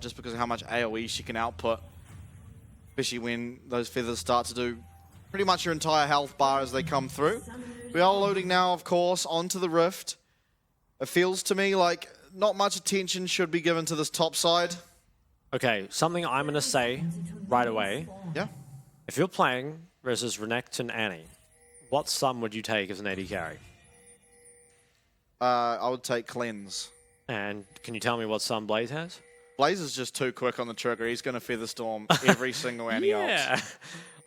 just because of how much AoE she can output, especially when those feathers start to do pretty much your entire health bar as they come through. We are loading now, of course, onto the Rift. It feels to me like not much attention should be given to this top side. Okay, something I'm going to say right away. Yeah. If you're playing versus Renekton Annie, what sum would you take as an AD carry? I would take Cleanse. And can you tell me what sum Blaze has? Blaze is just too quick on the trigger. He's going to Featherstorm every single Annie ult.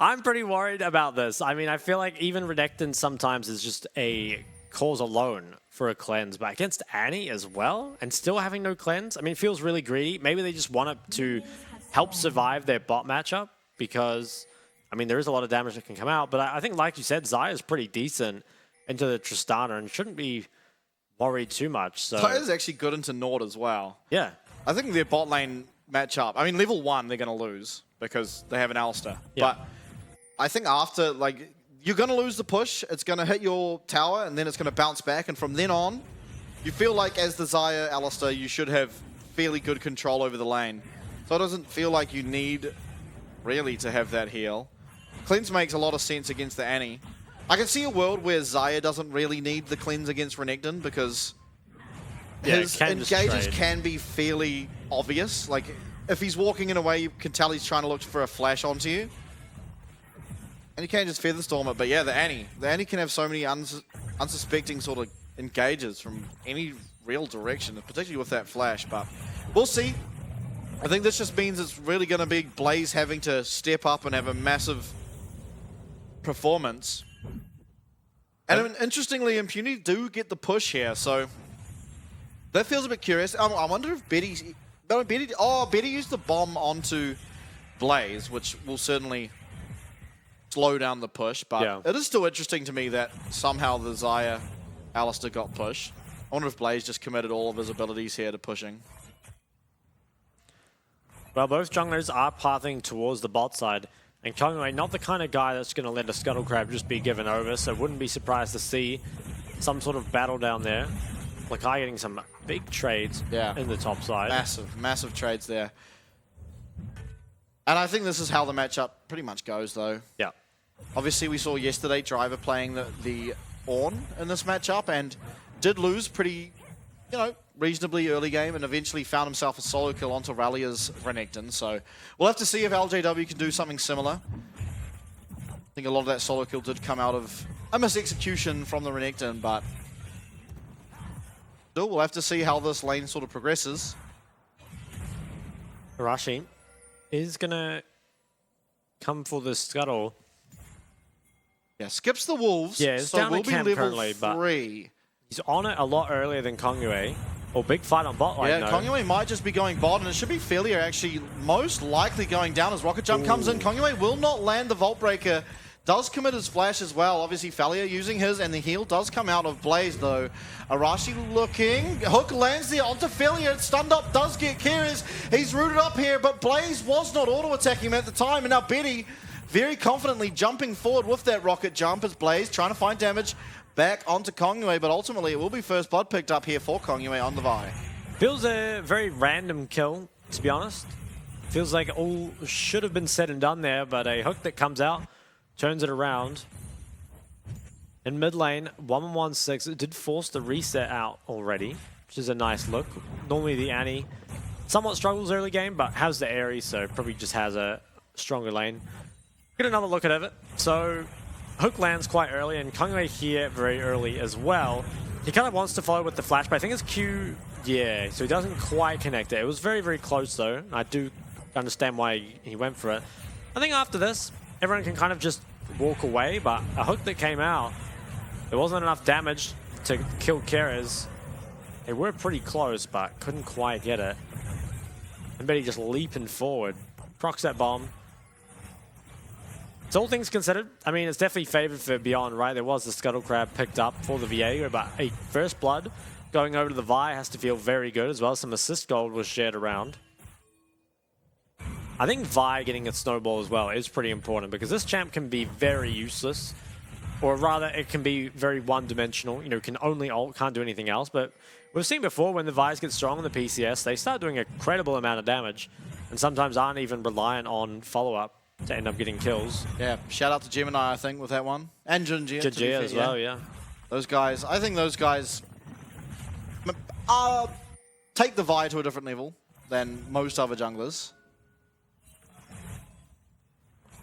I'm pretty worried about this. I mean, I feel like even Renekton sometimes is just a cause alone for a cleanse, but against Annie as well, and still having no cleanse, I mean, it feels really greedy. Maybe they just want it to help survive their bot matchup because, I mean, there is a lot of damage that can come out, but I think, like you said, Xayah is pretty decent into the Tristana and shouldn't be worried too much. So Xayah is actually good into Nord as well. Yeah. I think their bot lane matchup, I mean, level 1, they're going to lose because they have an Alistar. Yeah. But I think after, like, you're going to lose the push, it's going to hit your tower, and then it's going to bounce back, and from then on, you feel like as the Xayah Alistar, you should have fairly good control over the lane. So it doesn't feel like you need really to have that heal. Cleanse makes a lot of sense against the Annie. I can see a world where Xayah doesn't really need the cleanse against Renekton because his engages can be fairly obvious. Like, if he's walking in a way, you can tell he's trying to look for a flash onto you. And you can't just Featherstorm it. But yeah, the Annie can have so many unsuspecting sort of engages from any real direction, particularly with that flash. But we'll see. I think this just means it's really going to be Blaze having to step up and have a massive performance. And interestingly, Impunity do get the push here, so that feels a bit curious. I wonder if Betty used the bomb onto Blaze, which will certainly slow down the push, but it is still interesting to me that somehow the Xayah Alistar got pushed. I wonder if Blaze just committed all of his abilities here to pushing. Well, both junglers are pathing towards the bot side, and Kongwei not the kind of guy that's going to let a Scuttle Crab just be given over, so wouldn't be surprised to see some sort of battle down there. Lakai getting some big trades in the top side. Massive trades there. And I think this is how the matchup pretty much goes, though. Yeah. Obviously, we saw yesterday Driver playing the Ornn in this matchup and did lose pretty, reasonably early game and eventually found himself a solo kill onto Rallia's Renekton. So we'll have to see if LJW can do something similar. I think a lot of that solo kill did come out of a mis-execution from the Renekton, but still, we'll have to see how this lane sort of progresses. Arashi is going to come for the Scuttle. Yeah, skips the Wolves. Yeah, it's so down we'll the camp be level currently, 3. But he's on it a lot earlier than Kongwei. Or big fight on bot lane, Yeah, Kongwei might just be going bot, and it should be Felia actually most likely going down as Rocket Jump comes in. Kongwei will not land the Vault Breaker. Does commit his flash as well. Obviously, Felia using his, and the heal does come out of Blaze, though. Arashi looking. Hook lands there onto Felia. Stunned up does get Kyrus. He's rooted up here, but Blaze was not auto-attacking him at the time, and now Betty very confidently jumping forward with that Rocket Jump as Blaze trying to find damage back onto Kongwei, but ultimately it will be first blood picked up here for Kongwei on the Vi. Feels a very random kill, to be honest. Feels like all should have been said and done there, but a hook that comes out turns it around. In mid lane, 1-1-6, it did force the reset out already, which is a nice look. Normally the Annie somewhat struggles early game, but has the Aerie, so probably just has a stronger lane. Get another look at it. So hook lands quite early, and Kongwei here very early as well. He kind of wants to follow with the flash, but I think his Q, so he doesn't quite connect it. It was very, very close though. I do understand why he went for it. I think after this, everyone can kind of just walk away, but a hook that came out, there wasn't enough damage to kill Keres. They were pretty close, but couldn't quite get it. And Betty just leaping forward, procs that bomb. So all things considered, I mean, it's definitely favored for Beyond, right? There was the Scuttle Crab picked up for the Viego, but a first blood going over to the Vi has to feel very good as well. Some assist gold was shared around. I think Vi getting a snowball as well is pretty important because this champ can be very useless or rather it can be very one-dimensional, you know, can only ult, can't do anything else. But we've seen before when the Vi's get strong on the PCS, they start doing a credible amount of damage and sometimes aren't even reliant on follow-up to end up getting kills. Yeah, shout out to Gemini, I think, with that one. And Jinjia. Jinjia as well, yeah. Those guys, I think those guys take the Vi to a different level than most other junglers.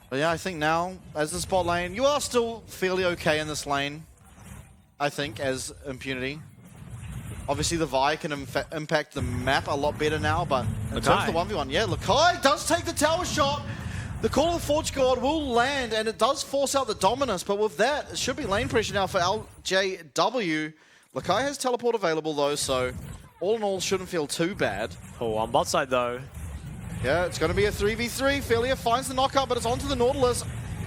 But yeah, I think now, as the spot lane, you are still fairly okay in this lane, I think, as Impunity. Obviously, the Vi can impact the map a lot better now, but in terms of the 1v1, yeah, Lakai does take the tower shot. The Call of the Forge God will land, and it does force out the Dominus, but with that, it should be lane pressure now for LJW. Lakai has teleport available, though, so all in all, shouldn't feel too bad. Oh, on bot side, though. Yeah, it's going to be a 3v3. Felia finds the knockout, but it's onto the Nautilus.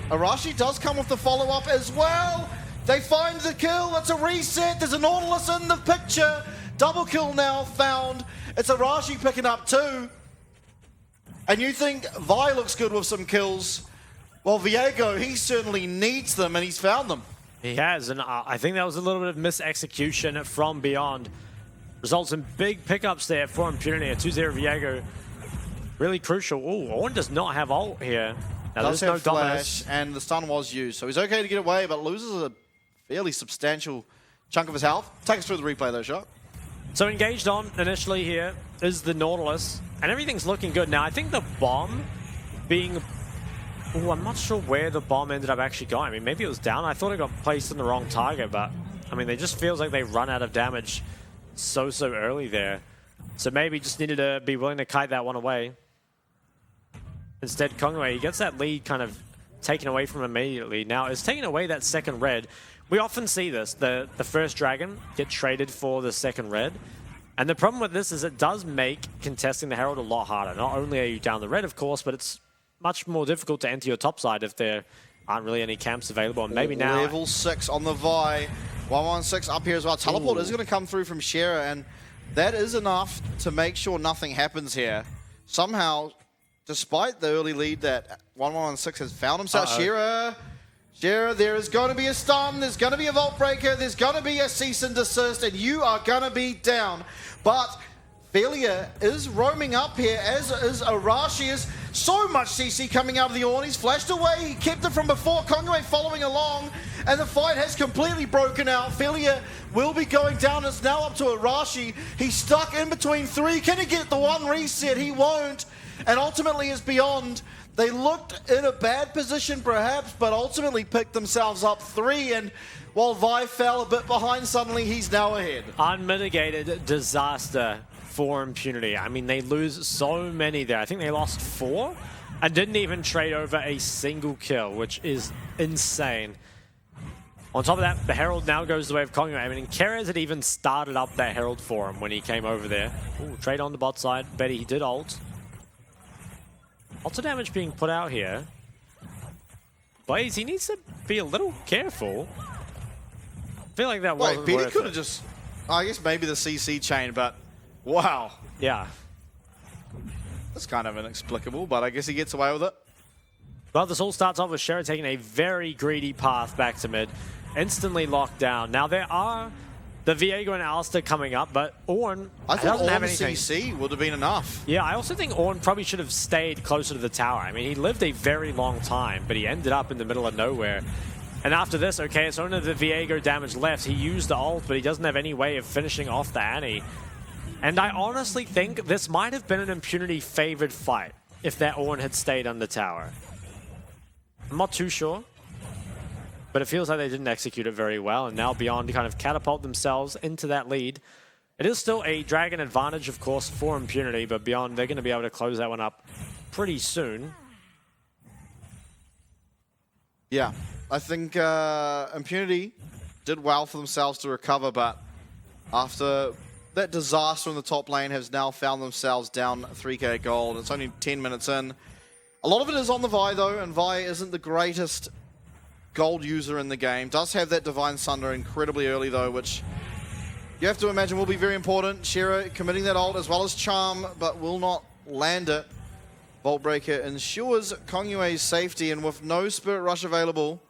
Arashi does come with the follow-up as well. They find the kill. It's a reset. There's a Nautilus in the picture. Double kill now found. It's Arashi picking up 2. And you think Vi looks good with some kills. Well, Viego, he certainly needs them, and he's found them. He has, and I think that was a little bit of misexecution from Beyond. Results in big pickups there for Impunity. A 2-0 Viego. Really crucial. Oh, Ornn does not have ult here. Now, Does there's have no flash, Dominus. and the stun was used. So he's okay to get away, but loses a fairly substantial chunk of his health. Take us through the replay, though, Shot. So engaged on initially here is the Nautilus, and everything's looking good. Now, I think the bomb being... Oh, I'm not sure where the bomb ended up actually going. I mean, maybe it was down. I thought it got placed in the wrong target, but I mean, it just feels like they run out of damage so early there. So maybe just needed to be willing to kite that one away. Instead, Kongwei, he gets that lead kind of taken away from him immediately. Now, it's taking away that second red. We often see this, the first dragon get traded for the second red. And the problem with this is it does make contesting the Herald a lot harder. Not only are you down the red, of course, but it's much more difficult to enter your top side if there aren't really any camps available. And maybe now... Level 6 on the Vi. 116 up here as well. Teleport is going to come through from Shera, and that is enough to make sure nothing happens here. Somehow, despite the early lead that 1116 has found himself, Shera, there is going to be a stun, there's going to be a Vault Breaker, there's going to be a cease and desist, and you are going to be down. But Felia is roaming up here, as is Arashi. Is so much CC coming out of the Ornn. He's flashed away, he kept it from before. Kongwei following along, and the fight has completely broken out. Felia will be going down. It's now up to Arashi. He's stuck in between 3. Can he get the one reset? He won't. And ultimately is Beyond. They looked in a bad position perhaps, but ultimately picked themselves up 3. And while Vi fell a bit behind, suddenly he's now ahead. Unmitigated disaster for Impunity. I mean, they lose so many there. I think they lost 4 and didn't even trade over a single kill, which is insane. On top of that, the Herald now goes the way of Kongwei. I mean, Kerez had even started up that Herald for him when he came over there. Ooh, trade on the bot side. Betty, he did ult. Lots of damage being put out here. Blaze, he needs to be a little careful. I feel like that wasn't Petey worth could it. have just... I guess maybe the CC chain, but... Wow. Yeah. That's kind of inexplicable, but I guess he gets away with it. Well, this all starts off with Shera taking a very greedy path back to mid. Instantly locked down. Now, there are the Viego and Alistair coming up, but Ornn doesn't have anything. CC would have been enough. Yeah, I also think Ornn probably should have stayed closer to the tower. I mean, he lived a very long time, but he ended up in the middle of nowhere. And after this, okay, it's only the Viego damage left. He used the ult, but he doesn't have any way of finishing off the Annie. And I honestly think this might have been an Impunity favored fight if that Ornn had stayed on the tower. I'm not too sure, but it feels like they didn't execute it very well, and now Beyond to kind of catapult themselves into that lead. It is still a Dragon advantage, of course, for Impunity, but Beyond, they're going to be able to close that one up pretty soon. Yeah, I think Impunity did well for themselves to recover, but after that disaster in the top lane has now found themselves down 3k gold. It's only 10 minutes in. A lot of it is on the Vi, though, and Vi isn't the greatest gold user in the game. Does have that Divine Sunder incredibly early, though, which you have to imagine will be very important. Shera committing that ult as well as Charm, but will not land it. Vault Breaker ensures Kongwei's safety, and with no Spirit Rush available,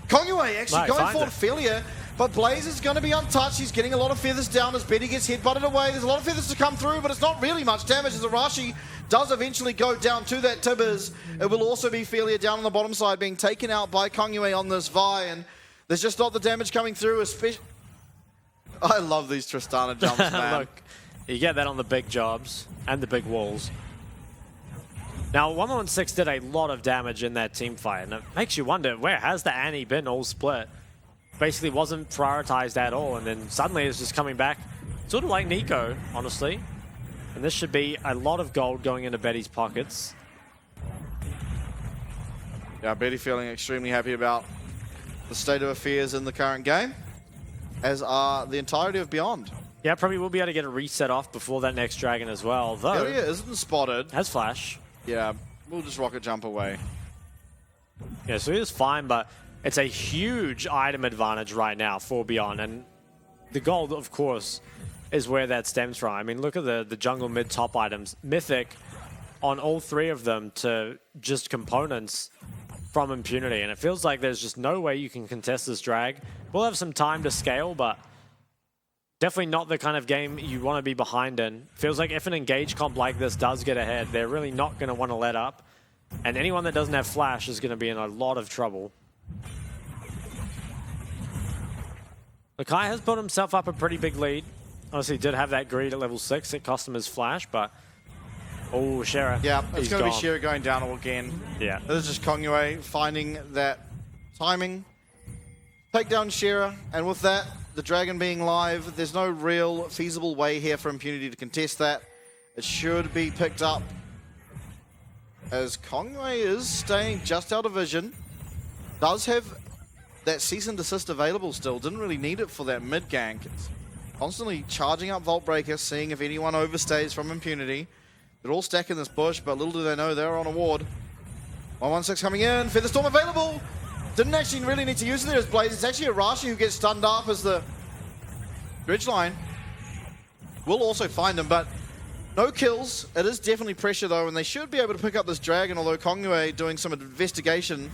Kongyue actually Right, going finds for it. failure, but Blaze is going to be untouched. He's getting a lot of feathers down as Betty gets headbutted away. There's a lot of feathers to come through, but it's not really much damage as Arashi does eventually go down to that Tibbers. It will also be failure down on the bottom side, being taken out by Kongyue on this Vi, and there's just not the damage coming through, especially... I love these Tristana jumps, man. Look, you get that on the big jobs and the big walls. Now, 116 did a lot of damage in that team fight, and it makes you wonder, where has the Annie been all split? Basically wasn't prioritized at all, and then suddenly it's just coming back, sort of like Nico, honestly. And this should be a lot of gold going into Betty's pockets. Yeah, Betty feeling extremely happy about the state of affairs in the current game, as are the entirety of Beyond. Yeah, probably will be able to get a reset off before that next dragon as well, though. Failure isn't spotted. Has flash. Yeah, we'll just rocket jump away. Yeah, so he is fine, but it's a huge item advantage right now for Beyond, and the gold, of course, is where that stems from. I mean, look at the jungle mid-top items. Mythic on all three of them to just components from Impunity, and it feels like there's just no way you can contest this drag. We'll have some time to scale, but definitely not the kind of game you want to be behind in. Feels like if an engage comp like this does get ahead, they're really not going to want to let up, and anyone that doesn't have flash is going to be in a lot of trouble. Lakai has built himself up a pretty big lead. Honestly, did have that greed at level 6. It cost him his flash, but... Oh, Shera. Yeah, it's going to be gone. Shera going down again. Yeah. This is just Kongyue finding that timing. Take down Shera, and with that, the dragon being live, there's no real feasible way here for Impunity to contest that. It should be picked up, as Kongyue is staying just out of vision. Does have that cease and desist available still. Didn't really need it for that mid gank. It's constantly charging up Vault Breaker, seeing if anyone overstays from Impunity. They're all stacking this bush, but little do they know they're on a ward. 116 coming in, Featherstorm available. Didn't actually really need to use it there as Blaze. It's actually Arashi who gets stunned up as the bridge line. Will also find him, but no kills. It is definitely pressure though, and they should be able to pick up this dragon, although Kongyue doing some investigation.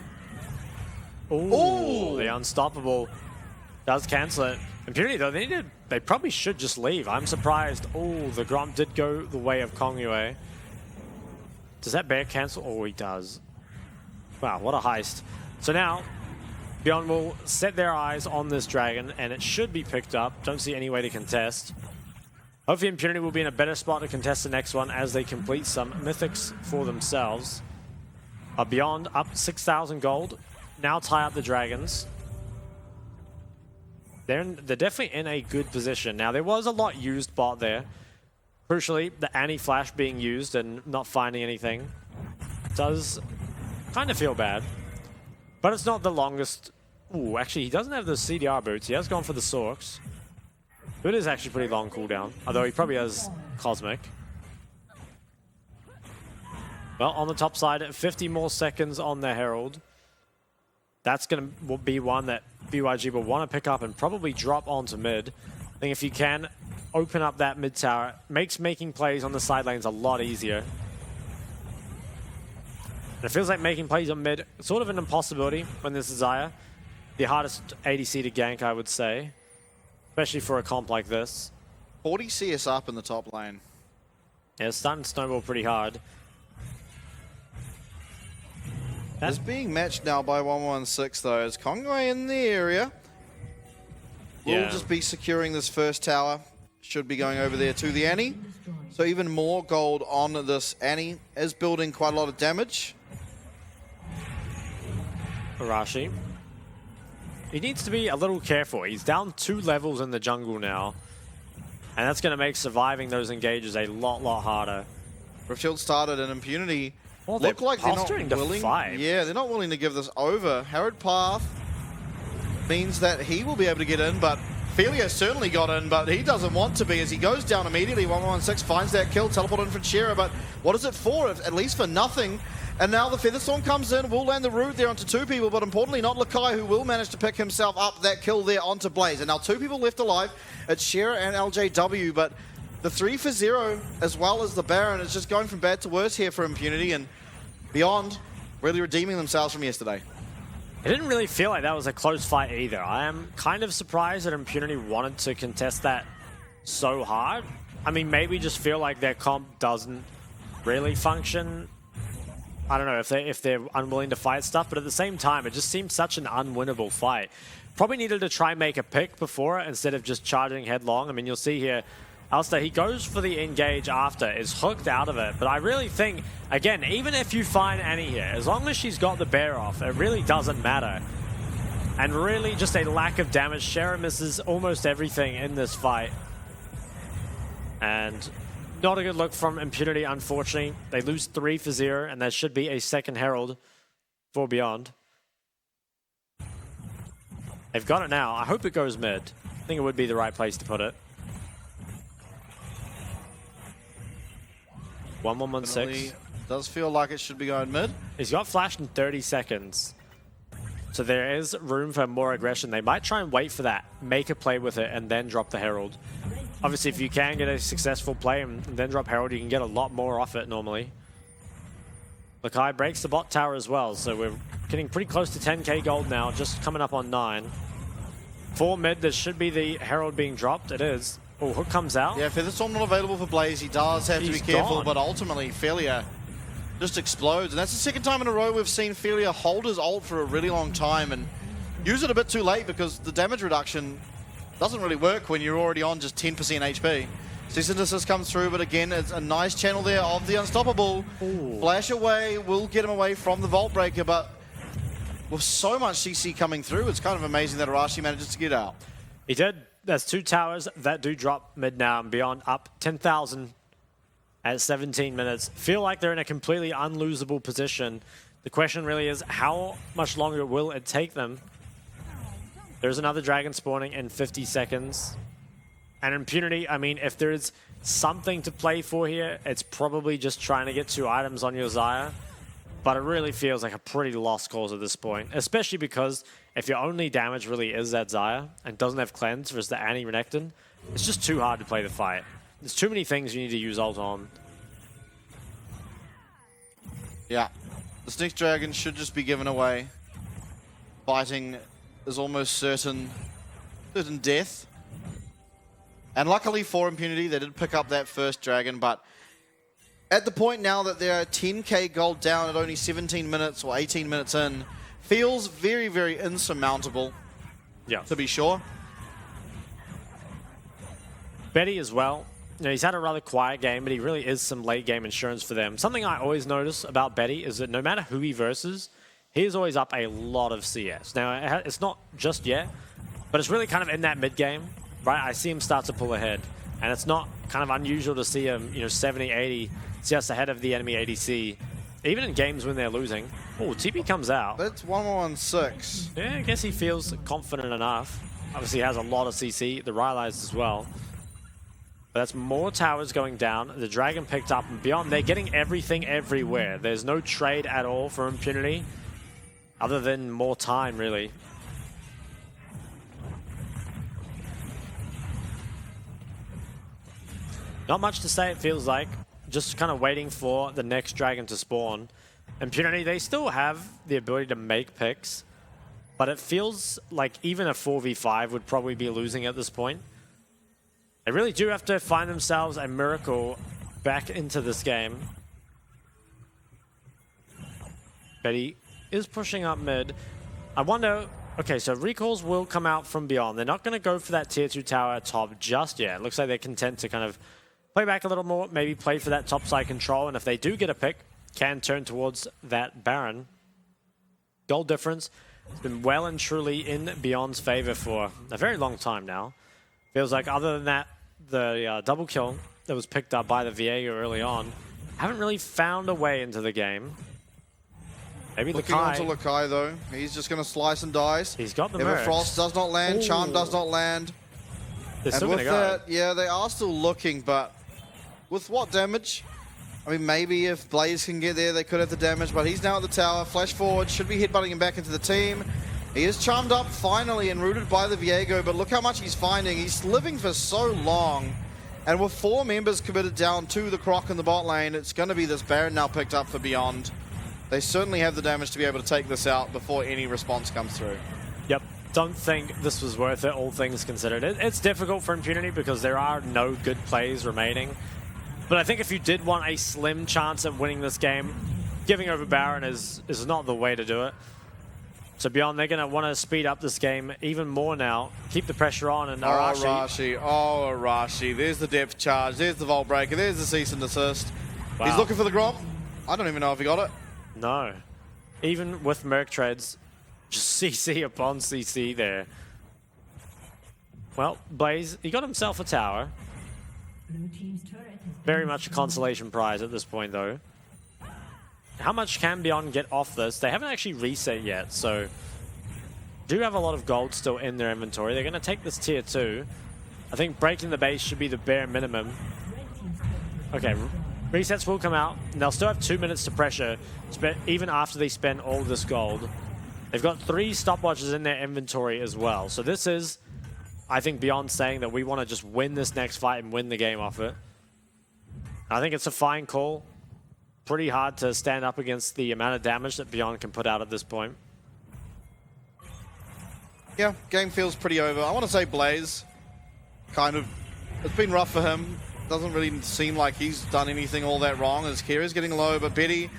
Ooh, the unstoppable does cancel it. Impunity though, they probably should just leave. I'm surprised. Oh, the Gromp did go the way of Kongyue. Does that bear cancel? Oh, he does. Wow, what a heist. So now, Beyond will set their eyes on this dragon, and it should be picked up. Don't see any way to contest. Hopefully Impunity will be in a better spot to contest the next one as they complete some mythics for themselves. Beyond up 6,000 gold. Now tie up the dragons. They're definitely in a good position. Now, there was a lot used bot there. Crucially, the Annie flash being used and not finding anything does kind of feel bad. But it's not the longest. Ooh, actually, he doesn't have the CDR boots. He has gone for the Sorks. It is actually pretty long cooldown, although he probably has Cosmic. Well, on the top side, 50 more seconds on the Herald. That's going to be one that BYG will want to pick up and probably drop onto mid. I think if you can open up that mid tower, makes making plays on the side lanes a lot easier. And it feels like making plays on mid, sort of an impossibility when there's Desire. The hardest ADC to gank, I would say. Especially for a comp like this. 40 CS up in the top lane. Yeah, it's starting to snowball pretty hard. It's being matched now by 116 though, as Kongyue in the area. Will just be securing this first tower. Should be going over there to the Annie. So even more gold on this Annie. Is building quite a lot of damage. Arashi. He needs to be a little careful. He's down 2 levels in the jungle now. And that's going to make surviving those engages a lot harder. Rift started and Impunity Well, look like they're not posturing to willing. fight. Yeah, they're not willing to give this over. Harrod Path means that he will be able to get in, but Felia certainly got in, but he doesn't want to be as he goes down immediately. 116 finds that kill, teleport in for Shera, but what is it for? At least for nothing. And now the Featherstorm comes in, will land the root there onto 2 people, but importantly not Lakai, who will manage to pick himself up that kill there onto Blaze. And now 2 people left alive. It's Shera and LJW, but the 3 for 0 as well as the Baron is just going from bad to worse here for Impunity, and Beyond really redeeming themselves from yesterday. It didn't really feel like that was a close fight either. I am kind of surprised that Impunity wanted to contest that so hard. I mean, maybe just feel like their comp doesn't really function. I don't know if they're unwilling to fight stuff, but at the same time, it just seemed such an unwinnable fight. Probably needed to try and make a pick before it instead of just charging headlong. I mean, you'll see here, Alistair, he goes for the engage after, is hooked out of it. But I really think, again, even if you find Annie here, as long as she's got the bear off, it really doesn't matter. And really just a lack of damage. Shera misses almost everything in this fight. And not a good look from Impunity, unfortunately. They lose 3 for 0, and there should be a second Herald for Beyond. They've got it now. I hope it goes mid. I think it would be the right place to put it. 1116. Does feel like it should be going mid. He's got flashed in 30 seconds. So there is room for more aggression. They might try and wait for that, make a play with it, and then drop the Herald. Obviously, if you can get a successful play and then drop Herald, you can get a lot more off it normally. Lakai breaks the bot tower as well, so we're getting pretty close to 10k gold now, just coming up on 9. 4 mid, there should be the Herald being dropped. It is. Oh, Hook comes out. Yeah, Featherstorm not available for Blaze. He does have to be careful, gone. but ultimately, Felia just explodes. And that's the second time in a row we've seen Felia hold his ult for a really long time and use it a bit too late because the damage reduction doesn't really work when you're already on just 10% HP. Synthesis comes through, but again, it's a nice channel there of the Unstoppable. Ooh. Flash away will get him away from the Vault Breaker, but with so much CC coming through, it's kind of amazing that Arashi manages to get out. He did. There's 2 towers that do drop mid now and Beyond up 10,000 at 17 minutes. Feel like they're in a completely unlosable position. The question really is, how much longer will it take them? There's another dragon spawning in 50 seconds. And Impunity, I mean, if there's something to play for here, it's probably just trying to get 2 items on your Xayah. But it really feels like a pretty lost cause at this point, especially because if your only damage really is that Xayah and doesn't have cleanse versus the Annie Renekton, it's just too hard to play the fight. There's too many things you need to use ult on. Yeah, this next dragon should just be given away. Fighting is almost certain death. And luckily for Impunity, they did pick up that first dragon, but at the point now that they're 10k gold down at only 17 minutes or 18 minutes in, feels very, very insurmountable, Yeah. to be sure. Betty as well. You know, he's had a rather quiet game, but he really is some late game insurance for them. Something I always notice about Betty is that no matter who he versus, he's always up a lot of CS. Now, it's not just yet, but it's really kind of in that mid game, right? I see him start to pull ahead, and it's not kind of unusual to see him, you know, 70, 80 CS ahead of the enemy ADC, even in games when they're losing. Oh, TP comes out. That's 1116. Yeah, I guess he feels confident enough. Obviously, he has a lot of CC, the Rylai's as well. But that's more towers going down. The Dragon picked up and Beyond. They're getting everything everywhere. There's no trade at all for Impunity, other than more time, really. Not much to say, it feels like. Just kind of waiting for the next dragon to spawn. Impunity, they still have the ability to make picks, but it feels like even a 4v5 would probably be losing at this point. They really do have to find themselves a miracle back into this game. Betty is pushing up mid. I wonder, okay, so recalls will come out from Beyond. They're not going to go for that tier 2 tower top just yet. It looks like they're content to kind of play back a little more, maybe play for that topside control, and if they do get a pick, can turn towards that Baron. Goal difference has been well and truly in Beyond's favor for a very long time now. Feels like other than that, the double kill that was picked up by the Viego early on, haven't really found a way into the game. Maybe Looking onto Lakai though, he's just going to slice and dice. He's got the Everfrost does not land, Charm does not land. They're still and going to with go. that, yeah, they are still looking, but with what damage? I mean, maybe if Blaze can get there, they could have the damage, but he's now at the tower. Flash forward, should be headbutting him back into the team. He is charmed up finally and rooted by the Viego, but look how much he's finding. He's living for so long. And with 4 members committed down to the Croc in the bot lane, it's going to be this Baron now picked up for Beyond. They certainly have the damage to be able to take this out before any response comes through. Yep. Don't think this was worth it, all things considered. It's difficult for Impunity because there are no good plays remaining. But I think if you did want a slim chance at winning this game, giving over Baron is not the way to do it. So Beyond, they're going to want to speed up this game even more now. Keep the pressure on, and Arashi. Oh, Arashi. There's the depth charge. There's the Vault Breaker. There's the cease and desist. Wow. He's looking for the Gromp. I don't even know if he got it. No. Even with Merc Treads, just CC upon CC there. Well, Blaze, he got himself a tower. Very much a consolation prize at this point, though. How much can Beyond get off this? They haven't actually reset yet, so do have a lot of gold still in their inventory. They're going to take this tier 2. I think breaking the base should be the bare minimum. Okay, resets will come out, and they'll still have 2 minutes to pressure, even after they spend all this gold. They've got 3 stopwatches in their inventory as well. So this is, I think, Beyond saying that we want to just win this next fight and win the game off it. I think it's a fine call. Pretty hard to stand up against the amount of damage that Beyond can put out at this point. Yeah, game feels pretty over. I want to say Blaze, kind of, it's been rough for him. Doesn't really seem like he's done anything all that wrong. His Kira's getting low, but Betty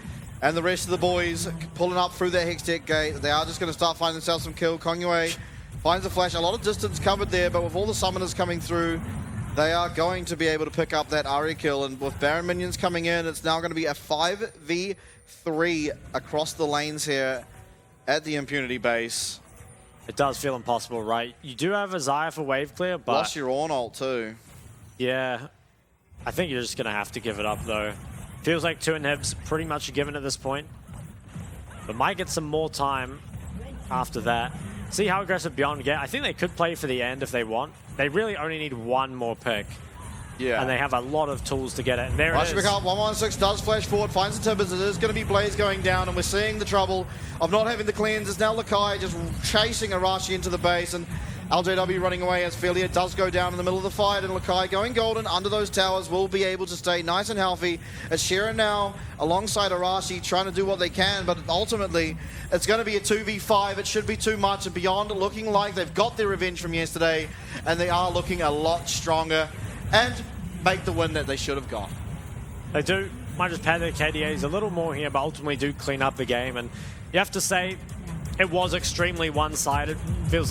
and the rest of the boys pulling up through their Hextech gate. They are just going to start finding themselves some kill. Kongyue finds a flash. A lot of distance covered there, but with all the summoners coming through, they are going to be able to pick up that Ahri kill. And with Baron minions coming in, it's now going to be a 5v3 across the lanes here at the Impunity base. It does feel impossible, right? You do have a Xayah for wave clear, but... Lost your Ornn ult too. Yeah. I think you're just going to have to give it up, though. Feels like 2 inhibs pretty much a given at this point. But might get some more time after that. See how aggressive Beyond get. I think they could play for the end if they want. They really only need 1 more pick. Yeah. And they have a lot of tools to get it. And there it is. 116 does flash forward, finds the Timbers. It is going to be Blaze going down, and we're seeing the trouble of not having the cleanse. It's now Lakai just chasing Arashi into the base, and LJW running away as Felia does go down in the middle of the fight, and Lakai going golden under those towers will be able to stay nice and healthy. As Sheeran now alongside Arashi trying to do what they can, but ultimately it's going to be a 2v5. It should be too much, and Beyond looking like they've got their revenge from yesterday, and they are looking a lot stronger and make the win that they should have got. They do. Might just pad their KDAs a little more here, but ultimately do clean up the game. And you have to say, it was extremely one-sided. Feels